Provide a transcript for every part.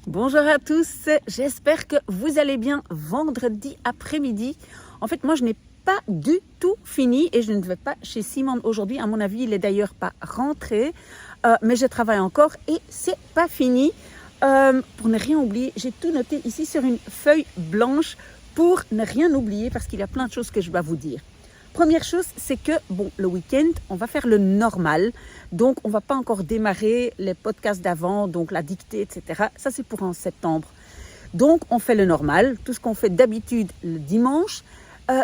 Bonjour à tous, j'espère que vous allez bien vendredi après-midi. En fait, moi je n'ai pas du tout fini et je ne vais pas chez Simon aujourd'hui. À mon avis, il n'est d'ailleurs pas rentré, mais je travaille encore et c'est pas fini. Pour ne rien oublier, j'ai tout noté ici sur une feuille blanche pour ne rien oublier parce qu'il y a plein de choses que je dois vous dire. Première chose, c'est que le week-end, on va faire le normal. Donc, on ne va pas encore démarrer les podcasts d'avant, donc la dictée, etc. Ça, c'est pour en septembre. Donc, on fait le normal, tout ce qu'on fait d'habitude le dimanche.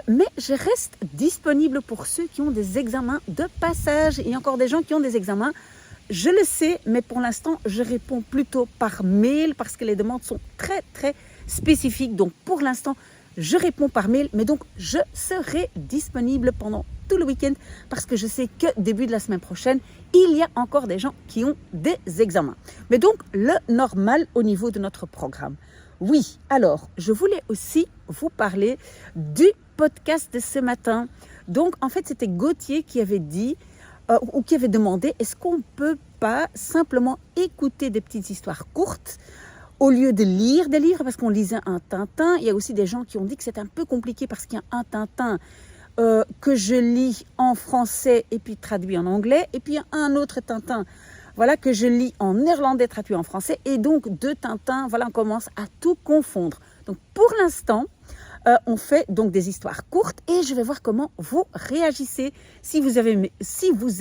Mais je reste disponible pour ceux qui ont des examens de passage. Il y a encore des gens qui ont des examens. Je le sais, mais pour l'instant, je réponds plutôt par mail parce que les demandes sont très, très spécifiques. Donc, pour l'instant, je réponds par mail, mais donc je serai disponible pendant tout le week-end parce que je sais que début de la semaine prochaine, il y a encore des gens qui ont des examens. Mais donc, le normal au niveau de notre programme. Oui, alors, je voulais aussi vous parler du podcast de ce matin. Donc, en fait, c'était Gauthier qui avait dit ou qui avait demandé, est-ce qu'on ne peut pas simplement écouter des petites histoires courtes au lieu de lire des livres, parce qu'on lisait un Tintin. Il y a aussi des gens qui ont dit que c'est un peu compliqué parce qu'il y a un Tintin que je lis en français et puis traduit en anglais. Et puis il y a un autre Tintin que je lis en néerlandais traduit en français. Et donc deux Tintins, on commence à tout confondre. Donc pour l'instant, on fait donc des histoires courtes et je vais voir comment vous réagissez. Si vous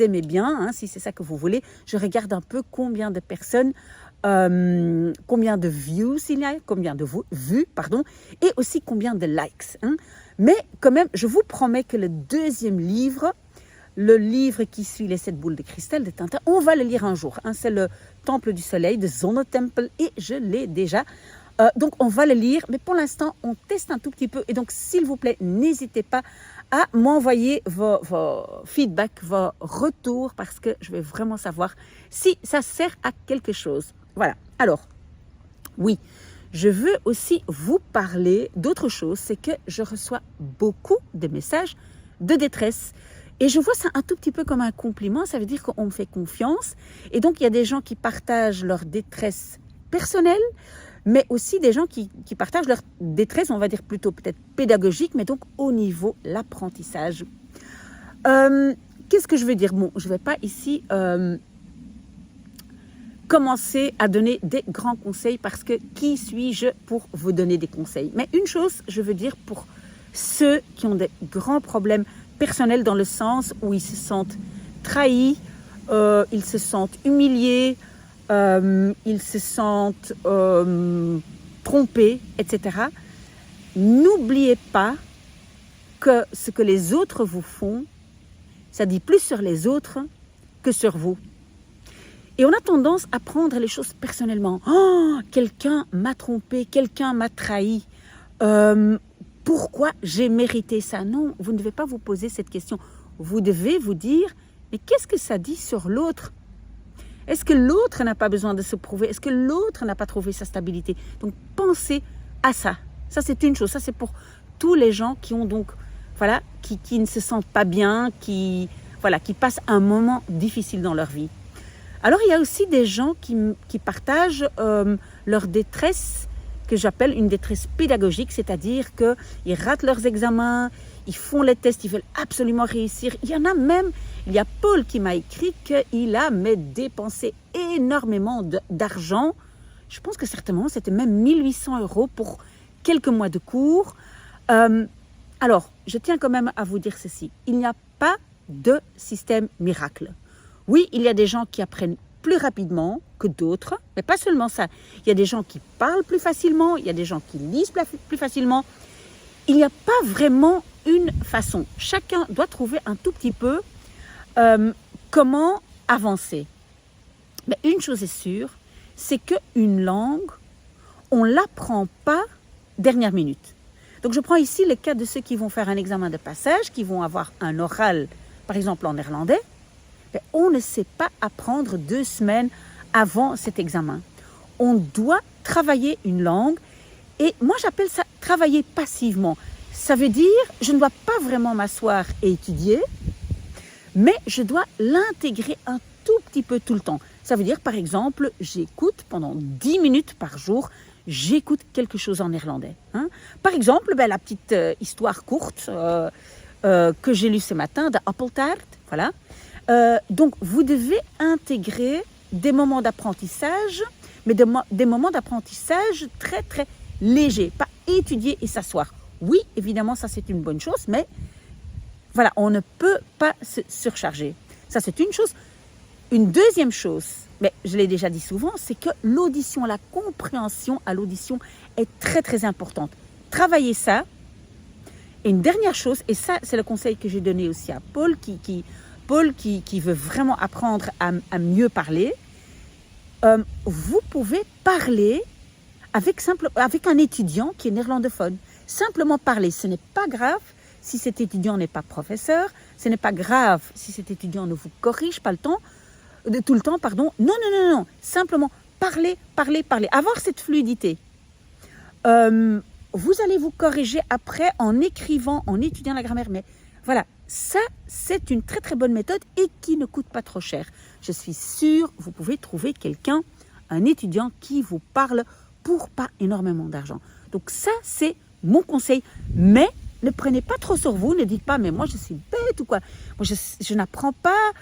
aimez bien, si c'est ça que vous voulez, je regarde un peu combien de personnes combien de views il y a, combien de vues, et aussi combien de likes. Mais quand même, je vous promets que le deuxième livre, le livre qui suit les 7 boules de cristal de Tintin, on va le lire un jour. C'est le Temple du Soleil de Zonnetempel et je l'ai déjà. Donc on va le lire, mais pour l'instant, on teste un tout petit peu. Et donc, s'il vous plaît, n'hésitez pas à m'envoyer vos feedbacks, vos retours, parce que je vais vraiment savoir si ça sert à quelque chose. Voilà. Alors, oui, je veux aussi vous parler d'autre chose, c'est que je reçois beaucoup de messages de détresse. Et je vois ça un tout petit peu comme un compliment, ça veut dire qu'on me fait confiance. Et donc, il y a des gens qui partagent leur détresse personnelle, mais aussi des gens qui partagent leur détresse, on va dire plutôt peut-être pédagogique, mais donc au niveau de l'apprentissage. Qu'est-ce que je veux dire ? Je ne vais pas ici commencer à donner des grands conseils parce que qui suis-je pour vous donner des conseils ? Mais une chose, je veux dire pour ceux qui ont des grands problèmes personnels dans le sens où ils se sentent trahis, ils se sentent humiliés, ils se sentent trompés, etc. N'oubliez pas que ce que les autres vous font, ça dit plus sur les autres que sur vous. Et on a tendance à prendre les choses personnellement. Oh, quelqu'un m'a trompé, quelqu'un m'a trahi. Pourquoi j'ai mérité ça ? Non, vous ne devez pas vous poser cette question. Vous devez vous dire, mais qu'est-ce que ça dit sur l'autre ? Est-ce que l'autre n'a pas besoin de se prouver ? Est-ce que l'autre n'a pas trouvé sa stabilité ? Donc, pensez à ça. Ça, c'est une chose. Ça, c'est pour tous les gens qui ont donc, qui ne se sentent pas bien, qui passent un moment difficile dans leur vie. Alors, il y a aussi des gens qui partagent leur détresse, que j'appelle une détresse pédagogique, c'est-à-dire qu'ils ratent leurs examens, ils font les tests, ils veulent absolument réussir. Il y a Paul qui m'a écrit qu'il a dépensé énormément d'argent. Je pense que certainement, c'était même 1 800 € pour quelques mois de cours. Alors, je tiens quand même à vous dire ceci. Il n'y a pas de système miracle. Oui, il y a des gens qui apprennent plus rapidement que d'autres, mais pas seulement ça. Il y a des gens qui parlent plus facilement, il y a des gens qui lisent plus facilement. Il n'y a pas vraiment une façon. Chacun doit trouver un tout petit peu comment avancer. Mais une chose est sûre, c'est qu'une langue, on ne l'apprend pas dernière minute. Donc je prends ici le cas de ceux qui vont faire un examen de passage, qui vont avoir un oral, par exemple en néerlandais. Mais on ne sait pas apprendre 2 semaines avant cet examen. On doit travailler une langue et moi j'appelle ça travailler passivement. Ça veut dire, je ne dois pas vraiment m'asseoir et étudier, mais je dois l'intégrer un tout petit peu tout le temps. Ça veut dire, par exemple, j'écoute pendant 10 minutes par jour, j'écoute quelque chose en néerlandais. Hein. Par exemple, la petite histoire courte que j'ai lue ce matin de Appeltaart. Voilà. Donc, vous devez intégrer des moments d'apprentissage, mais des moments d'apprentissage très, très légers. Pas étudier et s'asseoir. Oui, évidemment, ça c'est une bonne chose, mais voilà, on ne peut pas se surcharger. Ça, c'est une chose. Une deuxième chose, mais je l'ai déjà dit souvent, c'est que l'audition, la compréhension à l'audition est très, très importante. Travaillez ça. Et une dernière chose, et ça, c'est le conseil que j'ai donné aussi à Paul, qui veut vraiment apprendre à mieux parler. Vous pouvez parler avec un étudiant qui est néerlandophone. Simplement parler, ce n'est pas grave si cet étudiant n'est pas professeur, ce n'est pas grave si cet étudiant ne vous corrige pas tout le temps. Non. Simplement parler, avoir cette fluidité. Vous allez vous corriger après en écrivant, en étudiant la grammaire. Mais voilà, ça, c'est une très très bonne méthode et qui ne coûte pas trop cher. Je suis sûre, vous pouvez trouver quelqu'un, un étudiant qui vous parle pour pas énormément d'argent. Donc ça, c'est mon conseil. Mais ne prenez pas trop sur vous, ne dites pas, mais moi je suis bête ou quoi. Moi, je n'apprends pas.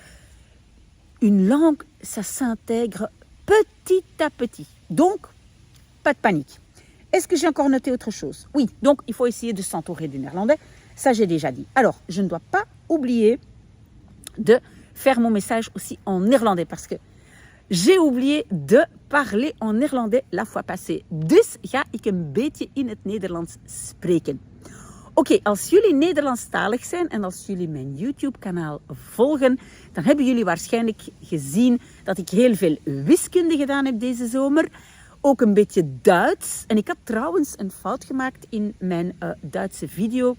Une langue, ça s'intègre petit à petit. Donc, pas de panique. Est-ce que j'ai encore noté autre chose? Oui, donc il faut essayer de s'entourer du néerlandais. Ça, j'ai déjà dit. Alors, je ne dois pas oublier de faire mon message aussi en néerlandais parce que j'ai oublié de parler en néerlandais la fois passée. Dus ga ik een beetje in het Nederlands spreken. Oké, als jullie Nederlandstalig zijn en als jullie mijn YouTube-kanaal volgen, dan hebben jullie waarschijnlijk gezien dat ik heel veel wiskunde gedaan heb deze zomer. Ook een beetje Duits. En ik had trouwens een fout gemaakt in mijn Duitse video.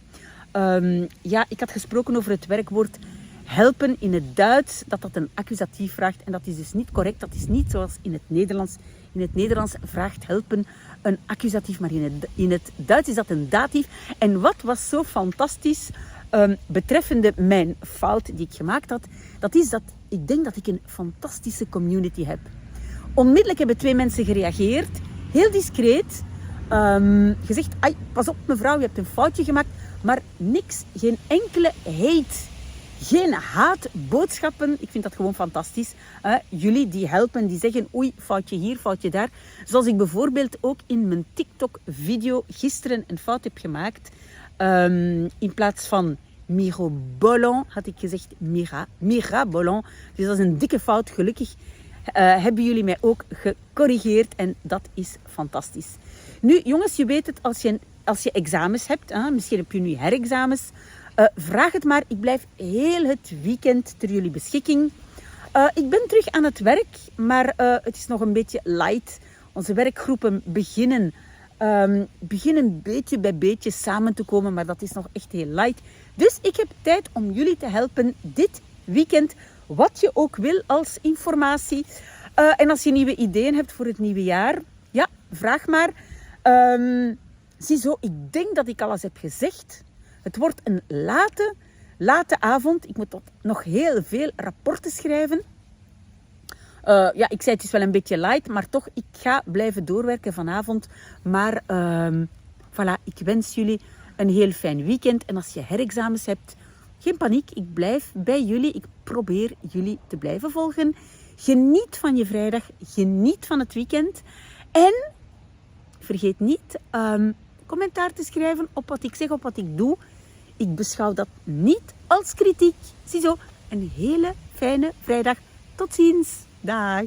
Ik had gesproken over het werkwoord helpen in het Duits, dat een accusatief vraagt. En dat is dus niet correct. Dat is niet zoals in het Nederlands. In het Nederlands vraagt helpen een accusatief, maar in het Duits is dat een datief. En wat was zo fantastisch betreffende mijn fout die ik gemaakt had, dat is dat ik denk dat ik een fantastische community heb. Onmiddellijk hebben 2 mensen gereageerd, heel discreet, gezegd, pas op mevrouw, je hebt een foutje gemaakt, maar niks, geen enkele hate. Geen haatboodschappen, ik vind dat gewoon fantastisch. Jullie die helpen, die zeggen oei, foutje hier, foutje daar. Zoals ik bijvoorbeeld ook in mijn TikTok-video gisteren een fout heb gemaakt. In plaats van mirobolant had ik gezegd mirabolant. Dus dat is een dikke fout. Gelukkig hebben jullie mij ook gecorrigeerd en dat is fantastisch. Nu jongens, je weet het, als je examens hebt, misschien heb je nu herexamens. Vraag het maar. Ik blijf heel het weekend ter jullie beschikking. Ik ben terug aan het werk, maar het is nog een beetje light. Onze werkgroepen beginnen beetje bij beetje samen te komen, maar dat is nog echt heel light. Dus ik heb tijd om jullie te helpen dit weekend, wat je ook wil als informatie. En als je nieuwe ideeën hebt voor het nieuwe jaar, ja, vraag maar. Ziezo, ik denk dat ik alles heb gezegd. Het wordt een late avond. Ik moet nog heel veel rapporten schrijven. Ik zei het is wel een beetje light, maar toch, ik ga blijven doorwerken vanavond. Maar voilà, ik wens jullie een heel fijn weekend. En als je herexamens hebt, geen paniek. Ik blijf bij jullie. Ik probeer jullie te blijven volgen. Geniet van je vrijdag. Geniet van het weekend. En vergeet niet commentaar te schrijven op wat ik zeg, op wat ik doe. Ik beschouw dat niet als kritiek. Ziezo, een hele fijne vrijdag. Tot ziens. Dag.